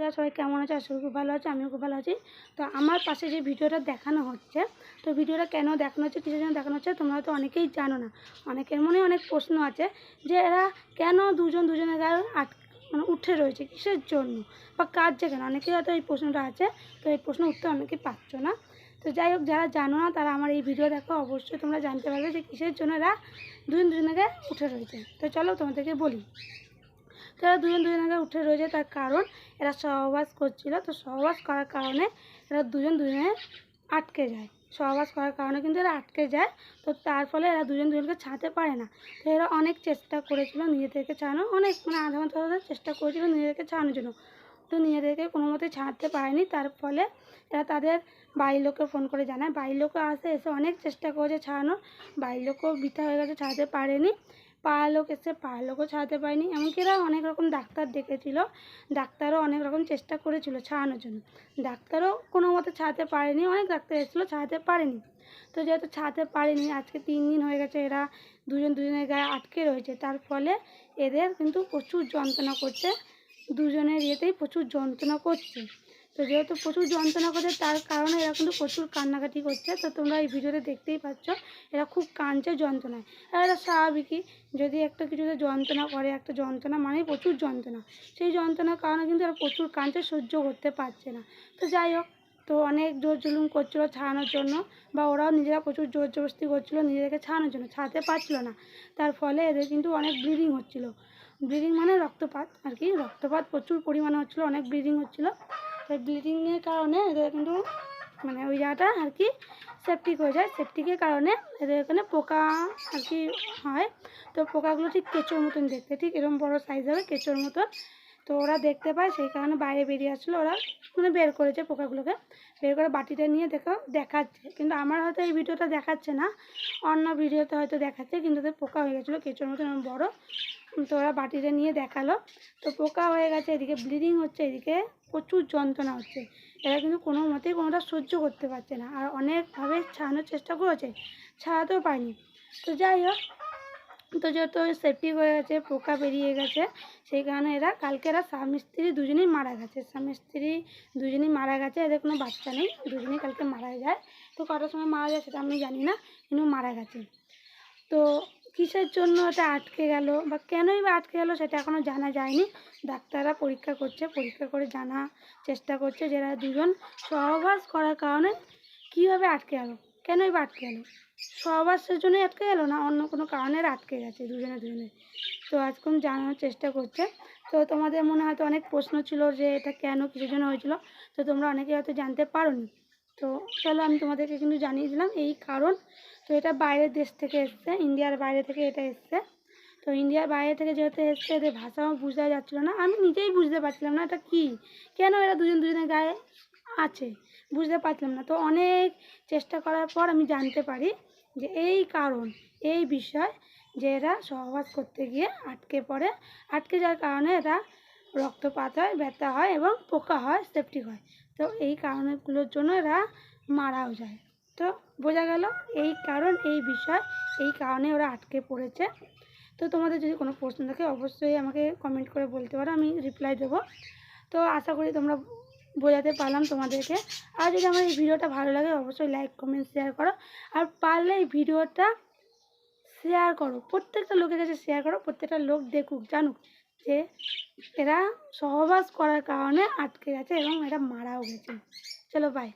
বন্ধুরা সবাই কেমন আছে? আশা করি খুব ভালো আছে, আমিও খুব ভালো আছি। তো আমার পাশে যে ভিডিওটা দেখানো হচ্ছে, তো ভিডিওটা কেন দেখানো হচ্ছে, কিসের জন্য দেখানো হচ্ছে, তোমরা তো অনেকেই জানো না। অনেকের মনে অনেক প্রশ্ন আছে যে এরা কেন দুজনের গায়ে মানে উঠে রয়েছে, কিসের জন্য বা কাজ কেন, অনেকেই হয়তো এই প্রশ্নটা আছে। তো এই প্রশ্ন উত্তর অনেকেই পাচ্ছ না। তো যাই হোক, যারা জানো না তারা আমার এই ভিডিও দেখো, অবশ্যই তোমরা জানতে পারবে যে কিসের জন্য এরা দুজনের গায়ে উঠে রয়েছে। তো চলো তোমাদেরকে বলি। তো এরা দুজনের গায়ে উঠে রয়েছে তার কারণ এরা সহবাস করছিল। তো সহবাস করার কারণে এরা দুজনে আটকে যায়। সহবাস করার কারণে কিন্তু এরা আটকে যায়। তো তার ফলে এরা দুজনকে ছাড়তে পারে না। তো এরা অনেক চেষ্টা করেছিল নিজেদেরকে ছাড়ানো, অনেক মানে আধা ঘন্টা চেষ্টা করেছিল নিজেদেরকে ছাড়ানোর জন্য। তো নিজেদেরকে কোনো মতে ছাড়তে পারেনি। তার ফলে এরা তাদের বাড়ির লোককে ফোন করে জানায়। বাড়ির লোকও এসে অনেক চেষ্টা করেছে ছাড়ানোর, বাড়ির লোকও বৃথা হয়ে গেছে, ছাড়তে পারেনি। পাড়ার লোক এসে পাড়ার লোকও ছাড়াতে পারেনি। এমনকি এরা অনেক রকম ডাক্তার ডেকেছিল, ডাক্তারও অনেক রকম চেষ্টা করেছিল ছাড়ানোর জন্য, ডাক্তারও কোনো মতে ছাড়াতে পারেনি। অনেক ডাক্তার এসেছিলো, ছাড়াতে পারেনি। তো যেহেতু ছাড়াতে পারেনি, আজকে 3 দিন হয়ে গেছে এরা দুজনের গায়ে আটকে রয়েছে। তার ফলে এদের কিন্তু প্রচুর যন্ত্রণা করছে, দুজনের ইয়েতেই প্রচুর যন্ত্রণা করছে। তো যেহেতু প্রচুর যন্ত্রণা করছে তার কারণে এরা কিন্তু প্রচুর কান্নাকাটি করছে। তো তোমরা এই ভিডিওতে দেখতেই পাচ্ছ এরা খুব কাঁদছে যন্ত্রণায়। আর এরা স্বাভাবিকই, যদি একটা কিছুতে যন্ত্রণা করে, একটা যন্ত্রণা মানেই প্রচুর যন্ত্রণা, সেই যন্ত্রণার কারণে কিন্তু এরা প্রচুর কাঁদছে, সহ্য করতে পারছে না। তো যাই হোক, তো অনেক জোর জুলুম করছিলো ছাড়ানোর জন্য, বা ওরাও নিজেরা প্রচুর জোর জবরদস্তি করছিলো নিজেদেরকে ছাড়ানোর জন্য, ছাড়াতে পারছিল না। তার ফলে এদের কিন্তু অনেক ব্লিডিং হচ্ছিলো। ব্লিডিং মানে রক্তপাত আর কি, রক্তপাত প্রচুর পরিমাণে হচ্ছিলো, অনেক ব্লিডিং হচ্ছিলো। তো ব্লিডিংয়ের কারণে এদের কিন্তু মানে ওই জায়গাটা আর কি সেপটিক হয়ে যায়। সেপটিকের কারণে এদের এখানে পোকা আর কি হয়। তো পোকাগুলো ঠিক কেঁচোর মতন দেখতে, ঠিক এরকম বড় সাইজ হবে কেঁচোর মতন। তো ওরা দেখতে পায়, সেই কারণে বাইরে বেরিয়ে আসছিলো। ওরা মানে বের করেছে পোকাগুলোকে, বের করে বাটিটা নিয়ে দেখাচ্ছে। কিন্তু আমার হয়তো এই ভিডিওটা দেখাচ্ছে না, অন্য ভিডিওতে হয়তো দেখাচ্ছে, কিন্তু ওদের পোকা হয়ে গেছিলো কেঁচোর মতন বড়। তো ওরা বাটিটা নিয়ে দেখালো, তো পোকা হয়ে গেছে, এদিকে ব্লিডিং হচ্ছে, এদিকে প্রচুর যন্ত্রণা হচ্ছে। এরা কিন্তু কোনো মতেই কোনোটা সহ্য করতে পারছে না, আর অনেকভাবে ছাড়ানোর চেষ্টা করেছে, ছাড়াতেও পারেনি। তো যাই হোক, তো যেহেতু সেপটিক হয়ে গেছে, পোকা বেরিয়ে গেছে, সেই কারণে এরা স্বামী স্ত্রী দুজনেই মারা গেছে। স্বামী স্ত্রী দুজনেই মারা গেছে, এদের কোনো বাচ্চা নেই, দুজনেই কালকে মারা যায়। তো কটার সময় মারা যায় সেটা আমি জানি না, কিন্তু মারা গেছে। তো কিসের জন্য এটা আটকে গেল বা কেনই বা আটকে গেল সেটা এখনও জানা যায়নি। ডাক্তাররা পরীক্ষা করছে, পরীক্ষা করে জানা চেষ্টা করছে যে এরা দুজন সহবাস করার কারণে কীভাবে আটকে গেল, কেনই বা আটকে গেল। সহবাসের জন্যই আটকে গেল না অন্য কোনো কারণে আটকে গেছে দুজনে। তো আজকে জানার চেষ্টা করছে। তো তোমাদের মনে হয়তো অনেক প্রশ্ন ছিল যে এটা কেন কিসের জন্য হয়েছিল, তো তোমরা অনেকেই হয়তো জানতে পারোনি। তো চলো আমি তোমাদেরকে কিন্তু জানিয়ে দিলাম এই কারণ। তো এটা বাইরের দেশ থেকে এসছে, ইন্ডিয়ার বাইরে থেকে এটা এসছে। তো ইন্ডিয়ার বাইরে থেকে যেহেতু এসছে, এদের ভাষাও বোঝা যাচ্ছিলো না, আমি নিজেই বুঝতে পারছিলাম না এটা কী, কেন এরা দুজনের গায়ে আছে, বুঝতে পারছিলাম না। তো অনেক চেষ্টা করার পর আমি জানতে পারি যে এই কারণ, এই বিষয়, যে এরা সহবাস করতে গিয়ে আটকে পড়ে, আটকে যাওয়ার কারণে এরা রক্তপাত হয়, ব্যথা হয় এবং পোকা হয়, সেপটিক হয়। তো এই কারণগুলোর জন্য এরা মারাও যায়। তো বোঝা গেল এই কারণ, এই বিষয়, এই কারণে ওরা আটকে পড়েছে। তো তোমাদের যদি কোনো প্রশ্ন থাকে অবশ্যই আমাকে কমেন্ট করে বলতে পারো, আমি রিপ্লাই দেবো। তো আশা করি তোমরা বোঝাতে পারলাম তোমাদেরকে। আর যদি আমার এই ভিডিওটা ভালো লাগে অবশ্যই লাইক কমেন্ট শেয়ার করো, আর পারলে এই ভিডিওটা শেয়ার করো, প্রত্যেকটা লোকের কাছে শেয়ার করো, প্রত্যেকটা লোক দেখুক, জানুক যে এরা সহবাস করার কারণে আটকে গেছে এবং এরা মারাও গেছে। চলো বাই।